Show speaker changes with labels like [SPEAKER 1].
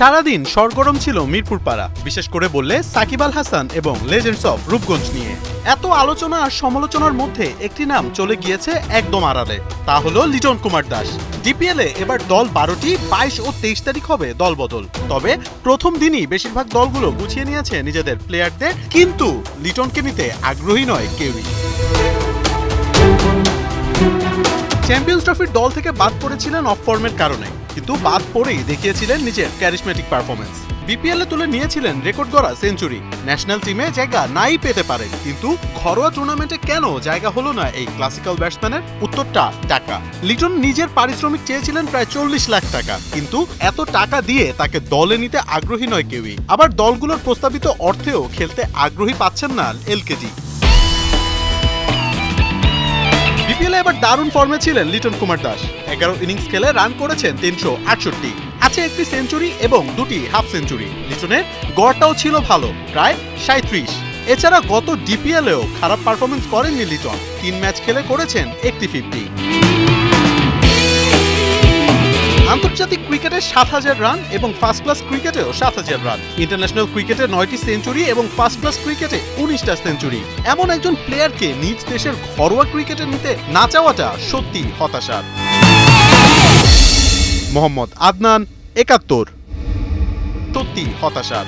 [SPEAKER 1] সারাদিন সরগরম ছিল মিরপুর পাড়া, বিশেষ করে বললে সাকিব আল হাসান এবং লেজেন্ডস অফ রূপগঞ্জ নিয়ে। এত আলোচনা আর সমালোচনার মধ্যে একটি নাম চলে গিয়েছে একদম আড়ালে, তা হলো লিটন কুমার দাস। ডিপিএলে এবার দল 12টি, 22 ও 23 তারিখ হবে দল বদল। তবে প্রথম দিনই বেশিরভাগ দলগুলো গুছিয়ে নিয়েছে নিজেদের প্লেয়ারদের, কিন্তু লিটনকে নিতে আগ্রহী নয় কেউই। চ্যাম্পিয়ন্স ট্রফির দল থেকে বাদ পড়েছিলেন অফ ফর্মের কারণে, কিন্তু বাদ পড়েই দেখিয়েছিলেন নিজের ক্যারিশমেটিক পারফরমেন্স। বিপিএলে তুলে নিয়েছিলেন রেকর্ড গড়া সেঞ্চুরি। ন্যাশনাল টিমে জায়গা নাই পেতে পারে, কিন্তু ঘরোয়া টুর্নামেন্টে কেন জায়গা হলো না এই ক্লাসিক্যাল ব্যাটসম্যানের? উত্তরটা টাকা। লিটন নিজের পারিশ্রমিক চেয়েছিলেন প্রায় 40 লাখ টাকা, কিন্তু এত টাকা দিয়ে তাকে দলে নিতে আগ্রহী নয় কেউই। আবার দলগুলোর প্রস্তাবিত অর্থেও খেলতে আগ্রহী পাচ্ছেন না এলকেজি। বিপিএলে এবার দারুণ ফর্মে ছিলেন লিটন কুমার দাস। 11 ইনিংস খেলে রান করেছেন 368, আছে একটি সেঞ্চুরি এবং 2টি হাফ সেঞ্চুরি। লিটনের গড়টাও ছিল ভালো, প্রায় 37। এছাড়া গত ডিপিএলেও খারাপ পারফরমেন্স করেননি লিটন। 3 ম্যাচ খেলে করেছেন একটি 50। আন্তর্জাতিক ক্রিকেটে 7000 রান এবং ফার্স্ট ক্লাস ক্রিকেটেও 7000 রান। ইন্টারন্যাশনাল ক্রিকেটে 9টি সেঞ্চুরি এবং ফার্স্ট ক্লাস ক্রিকেটে 19টা সেঞ্চুরি। এমন একজন প্লেয়ারকে নিজ দেশের ঘরোয়া ক্রিকেটে নিতে না চাওয়াটা সত্যি হতাশার। মোহাম্মদ আদনান, 71। সত্যি হতাশার।